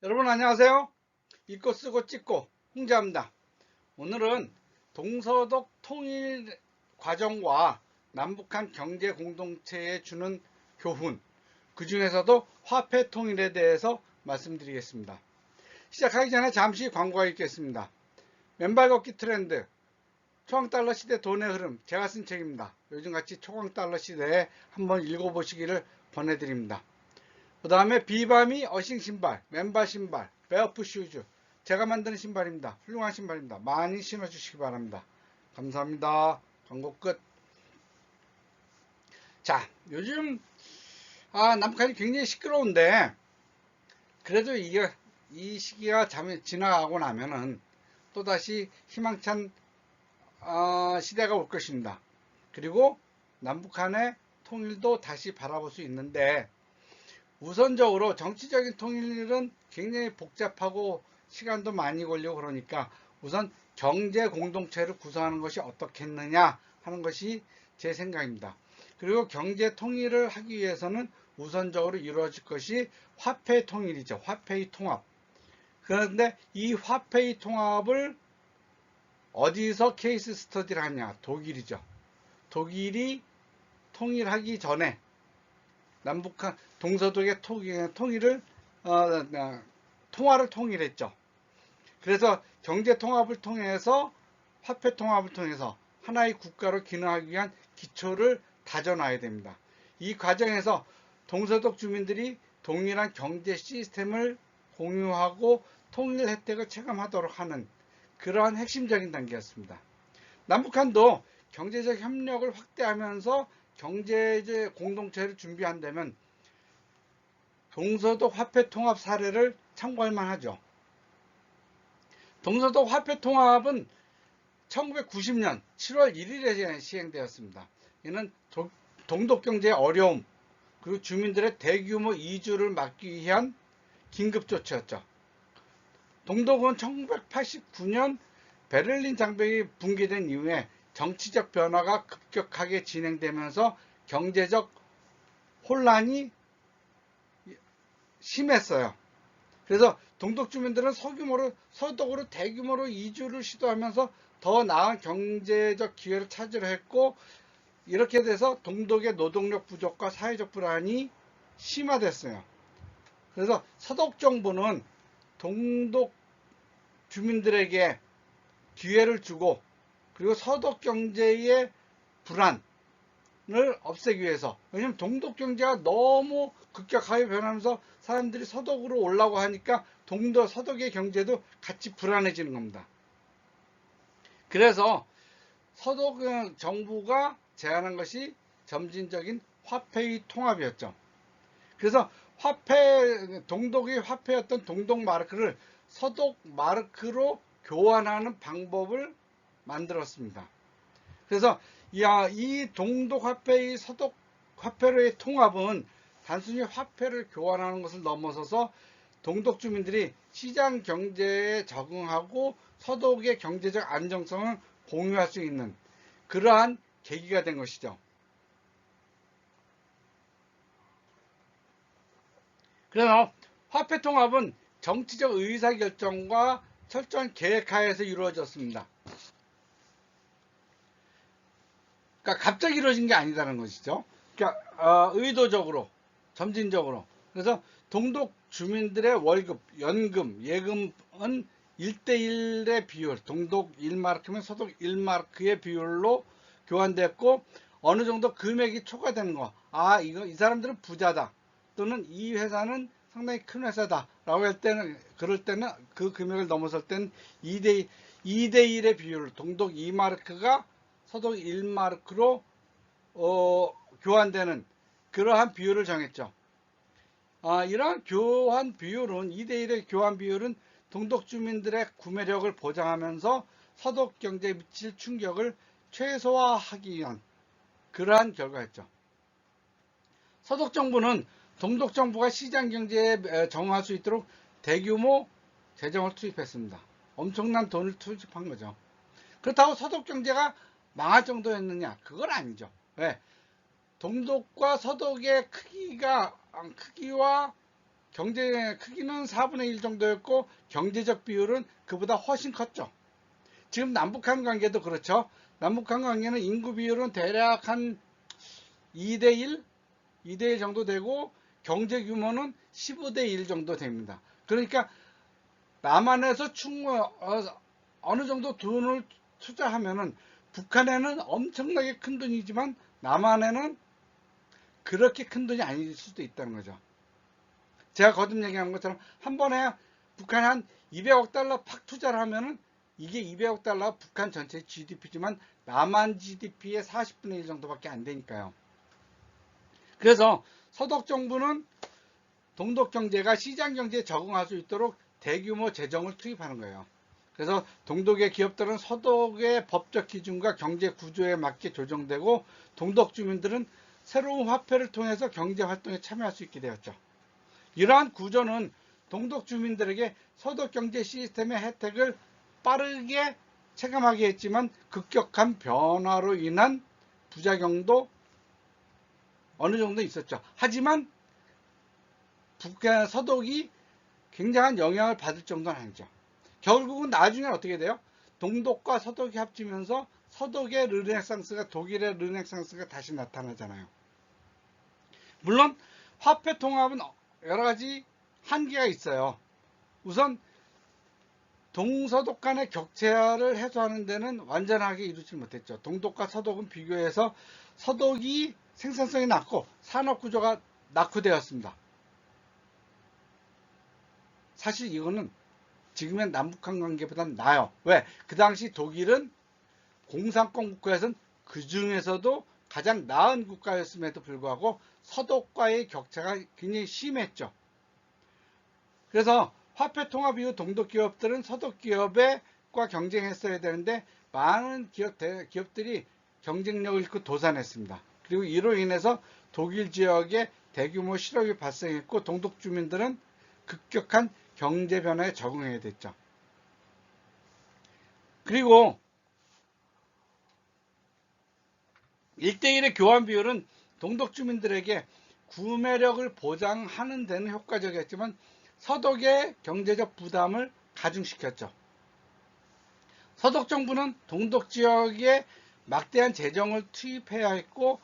여러분 안녕하세요. 읽고 쓰고 찍고 홍자입니다. 오늘은 동서독 통일 과정과 남북한 경제 공동체에 주는 교훈, 그 중에서도 화폐 통일에 대해서 말씀드리겠습니다. 시작하기 전에 잠시 광고가 있겠습니다. 맨발 걷기 트렌드, 초강달러 시대 돈의 흐름, 제가 쓴 책입니다. 요즘같이 초강달러 시대에 한번 읽어보시기를 권해드립니다. 그 다음에 비바미 어싱 신발, 맨발 신발, 베어풋 슈즈, 제가 만드는 신발입니다. 훌륭한 신발입니다. 많이 신어주시기 바랍니다. 감사합니다. 광고 끝. 자, 요즘 남북한이 굉장히 시끄러운데 그래도 이 시기가 지나가고 나면은 또다시 희망찬 시대가 올 것입니다. 그리고 남북한의 통일도 다시 바라볼 수 있는데, 우선적으로 정치적인 통일은 굉장히 복잡하고 시간도 많이 걸리고 그러니까 우선 경제 공동체를 구성하는 것이 어떻겠느냐 하는 것이 제 생각입니다. 그리고 경제 통일을 하기 위해서는 우선적으로 이루어질 것이 화폐 통일이죠. 화폐의 통합. 그런데 이 화폐의 통합을 어디서 케이스 스터디를 하냐? 독일이죠. 독일이 통일하기 전에 남북한 동서독의 통일을 통화를 통일했죠. 그래서 경제 통합을 통해서 화폐 통합을 통해서 하나의 국가로 기능하기 위한 기초를 다져놔야 됩니다. 이 과정에서 동서독 주민들이 동일한 경제 시스템을 공유하고 통일 혜택을 체감하도록 하는 그러한 핵심적인 단계였습니다. 남북한도 경제적 협력을 확대하면서 경제 공동체를 준비한다면 동서독 화폐 통합 사례를 참고할 만하죠. 동서독 화폐 통합은 1990년 7월 1일에 시행되었습니다. 이는 동독 경제의 어려움 그리고 주민들의 대규모 이주를 막기 위한 긴급 조치였죠. 동독은 1989년 베를린 장벽이 붕괴된 이후에 정치적 변화가 급격하게 진행되면서 경제적 혼란이 심했어요. 그래서 동독 주민들은 서독으로 대규모로 이주를 시도하면서 더 나은 경제적 기회를 찾으려 했고, 이렇게 돼서 동독의 노동력 부족과 사회적 불안이 심화됐어요. 그래서 서독 정부는 동독 주민들에게 기회를 주고, 그리고 서독 경제의 불안을 없애기 위해서, 왜냐하면 동독 경제가 너무 급격하게 변하면서 사람들이 서독으로 오려고 하니까 서독의 경제도 같이 불안해지는 겁니다. 그래서 서독 정부가 제안한 것이 점진적인 화폐의 통합이었죠. 그래서 동독의 화폐였던 동독 마르크를 서독 마르크로 교환하는 방법을 만들었습니다. 그래서 이 동독 화폐의 서독 화폐로의 통합은 단순히 화폐를 교환하는 것을 넘어서서 동독 주민들이 시장 경제에 적응하고 서독의 경제적 안정성을 공유할 수 있는 그러한 계기가 된 것이죠. 그래서 화폐 통합은 정치적 의사결정과 철저한 계획하에서 이루어졌습니다. 그러니까 갑자기 이루어진 게 아니다는 것이죠. 그러니까 의도적으로, 점진적으로. 그래서 동독 주민들의 월급, 연금, 예금은 1대1의 비율, 동독 1마르크면 서독 1마르크의 비율로 교환됐고, 어느 정도 금액이 초과되는 거. 이 사람들은 부자다. 또는 이 회사는 상당히 큰 회사다. 라고 할 때는, 그럴 때는 그 금액을 넘어설 때는 2대1의 비율, 동독 2마르크가 서독 1마르크로 교환되는 그러한 비율을 정했죠. 이러한 교환 비율은 2대1의 교환 비율은 동독 주민들의 구매력을 보장하면서 서독 경제에 미칠 충격을 최소화하기 위한 그러한 결과였죠. 서독 정부는 동독 정부가 시장 경제에 적응할 수 있도록 대규모 재정을 투입했습니다. 엄청난 돈을 투입한 거죠. 그렇다고 서독 경제가 망할 정도였느냐? 그건 아니죠. 왜? 동독과 서독의 크기와 경제 크기는 4분의 1 정도였고 경제적 비율은 그보다 훨씬 컸죠. 지금 남북한 관계도 그렇죠. 남북한 관계는 인구 비율은 대략 한 2대1, 2대1 정도 되고 경제 규모는 15대1 정도 됩니다. 그러니까 남한에서 어느 정도 돈을 투자하면은 북한에는 엄청나게 큰 돈이지만 남한에는 그렇게 큰 돈이 아닐 수도 있다는 거죠. 제가 거듭 얘기한 것처럼 한 번에 북한에 한 200억 달러 팍 투자를 하면은 이게 200억 달러가 북한 전체 GDP지만 남한 GDP의 40분의 1 정도밖에 안 되니까요. 그래서 서독 정부는 동독 경제가 시장 경제에 적응할 수 있도록 대규모 재정을 투입하는 거예요. 그래서 동독의 기업들은 서독의 법적 기준과 경제 구조에 맞게 조정되고 동독 주민들은 새로운 화폐를 통해서 경제 활동에 참여할 수 있게 되었죠. 이러한 구조는 동독 주민들에게 서독 경제 시스템의 혜택을 빠르게 체감하게 했지만 급격한 변화로 인한 부작용도 어느 정도 있었죠. 하지만 북한 서독이 굉장한 영향을 받을 정도는 아니죠. 결국은 나중에 어떻게 돼요? 동독과 서독이 합치면서 서독의 르네상스가 독일의 르네상스가 다시 나타나잖아요. 물론 화폐 통합은 여러 가지 한계가 있어요. 우선 동서독 간의 격차를 해소하는 데는 완전하게 이루지 못했죠. 동독과 서독은 비교해서 서독이 생산성이 낮고 산업구조가 낙후되었습니다. 사실 이거는 지금의 남북한 관계보다는 나아요. 왜? 그 당시 독일은 공산권 국가에서는 그 중에서도 가장 나은 국가였음에도 불구하고 서독과의 격차가 굉장히 심했죠. 그래서 화폐 통합 이후 동독 기업들은 서독 기업과 경쟁했어야 되는데 많은 기업들이 경쟁력을 잃고 도산했습니다. 그리고 이로 인해서 독일 지역에 대규모 실업이 발생했고 동독 주민들은 급격한 경제 변화에 적응해야 됐죠. 그리고 1대1의 교환 비율은 동독 주민들에게 구매력을 보장하는 데는 효과적이었지만 서독의 경제적 부담을 가중시켰죠. 서독 정부는 동독 지역에 막대한 재정을 투입해야 했고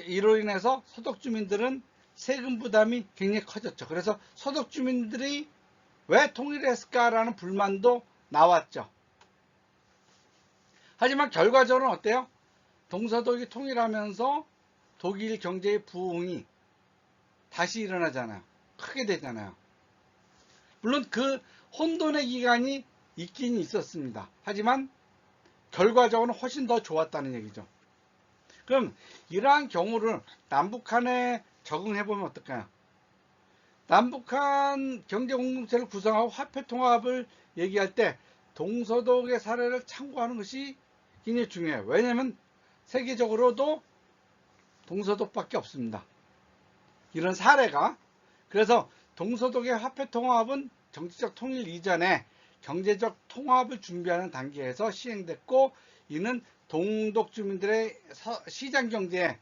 이로 인해서 서독 주민들은 세금 부담이 굉장히 커졌죠. 그래서 서독 주민들이 왜 통일을 했을까라는 불만도 나왔죠. 하지만 결과적으로는 어때요? 동서독이 통일하면서 독일 경제의 부흥이 다시 일어나잖아요. 크게 되잖아요. 물론 그 혼돈의 기간이 있긴 있었습니다. 하지만 결과적으로는 훨씬 더 좋았다는 얘기죠. 그럼 이러한 경우를 남북한에 적응해보면 어떨까요? 남북한 경제공동체를 구성하고 화폐통합을 얘기할 때 동서독의 사례를 참고하는 것이 굉장히 중요해요. 왜냐하면 세계적으로도 동서독밖에 없습니다. 이런 사례가. 그래서 동서독의 화폐통합은 정치적 통일 이전에 경제적 통합을 준비하는 단계에서 시행됐고 이는 동독 주민들의 시장 경제에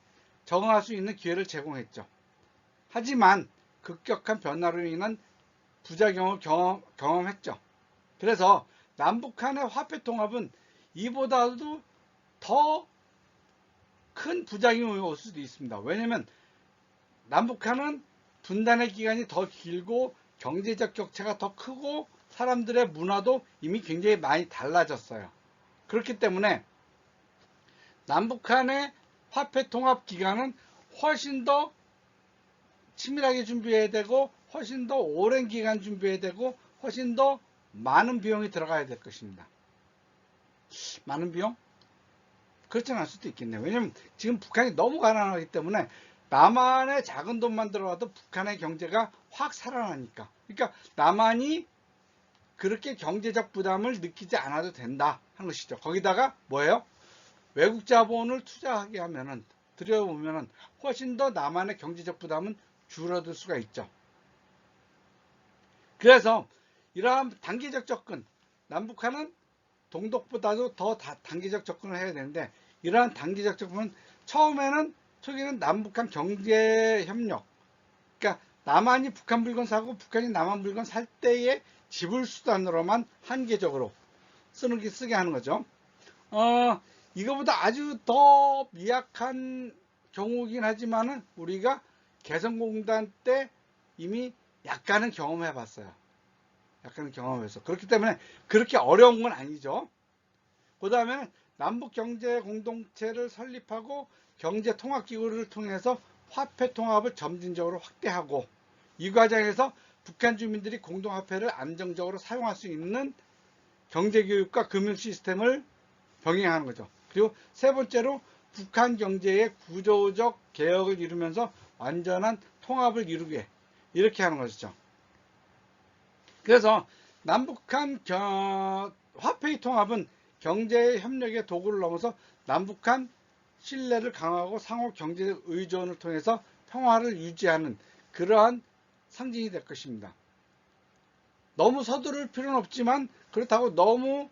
적응할 수 있는 기회를 제공했죠. 하지만 급격한 변화로 인한 부작용을 경험했죠. 그래서 남북한의 화폐 통합은 이보다도 더 큰 부작용이 올 수도 있습니다. 왜냐하면 남북한은 분단의 기간이 더 길고 경제적 격차가 더 크고 사람들의 문화도 이미 굉장히 많이 달라졌어요. 그렇기 때문에 남북한의 화폐 통합 기간은 훨씬 더 치밀하게 준비해야 되고 훨씬 더 오랜 기간 준비해야 되고 훨씬 더 많은 비용이 들어가야 될 것입니다. 많은 비용? 그렇진 않을 수도 있겠네요. 왜냐면 지금 북한이 너무 가난하기 때문에 남한의 작은 돈만 들어와도 북한의 경제가 확 살아나니까. 그러니까 남한이 그렇게 경제적 부담을 느끼지 않아도 된다 하는 것이죠. 거기다가 뭐예요? 외국 자본을 투자하게 하면은 들여오면은 훨씬 더 남한의 경제적 부담은 줄어들 수가 있죠. 그래서 이러한 단계적 접근, 남북한은 동독보다도 더 단계적 접근을 해야 되는데 이러한 단계적 접근은 초기는 남북한 경제협력, 그러니까 남한이 북한 물건 사고 북한이 남한 물건 살 때의 지불 수단으로만 한계적으로 쓰게 하는 거죠. 이거보다 아주 더 미약한 경우긴 하지만은 우리가 개성공단 때 이미 약간은 경험해 봤어요. 약간은 경험해서. 그렇기 때문에 그렇게 어려운 건 아니죠. 그 다음에 남북 경제 공동체를 설립하고 경제 통합 기구를 통해서 화폐 통합을 점진적으로 확대하고 이 과정에서 북한 주민들이 공동화폐를 안정적으로 사용할 수 있는 경제교육과 금융 시스템을 병행하는 거죠. 그리고 세 번째로 북한 경제의 구조적 개혁을 이루면서 완전한 통합을 이루게 이렇게 하는 것이죠. 그래서 남북한 화폐의 통합은 경제 협력의 도구를 넘어서 남북한 신뢰를 강화하고 상호 경제 의존을 통해서 평화를 유지하는 그러한 상징이 될 것입니다. 너무 서두를 필요는 없지만 그렇다고 너무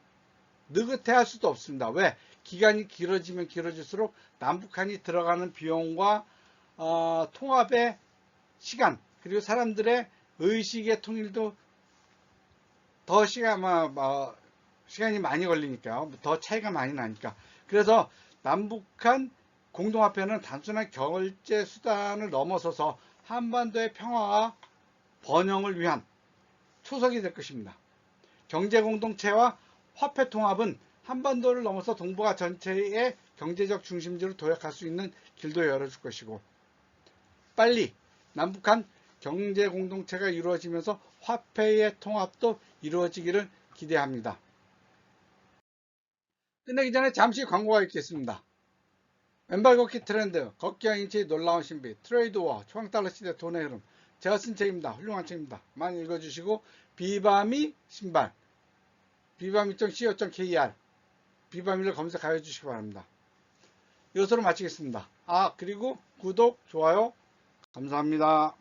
느긋해 할 수도 없습니다. 왜? 기간이 길어지면 길어질수록 남북한이 들어가는 비용과 통합의 시간 그리고 사람들의 의식의 통일도 더 시간이 많이 걸리니까요. 더 차이가 많이 나니까. 그래서 남북한 공동화폐는 단순한 결제 수단을 넘어서서 한반도의 평화와 번영을 위한 초석이 될 것입니다. 경제 공동체와 화폐 통합은 한반도를 넘어서 동북아 전체의 경제적 중심지로 도약할 수 있는 길도 열어줄 것이고 빨리 남북한 경제 공동체가 이루어지면서 화폐의 통합도 이루어지기를 기대합니다. 끝내기 전에 잠시 광고가 있겠습니다. 왼발 걷기 트렌드, 걷기와 인체의 놀라운 신비, 트레이드워, 초강달러 시대 돈의 흐름. 제가 쓴 책입니다. 훌륭한 책입니다. 많이 읽어주시고 비바미 신발, 비바미.co.kr 비바미를 검색하여 주시기 바랍니다. 이것으로 마치겠습니다. 그리고 구독, 좋아요 감사합니다.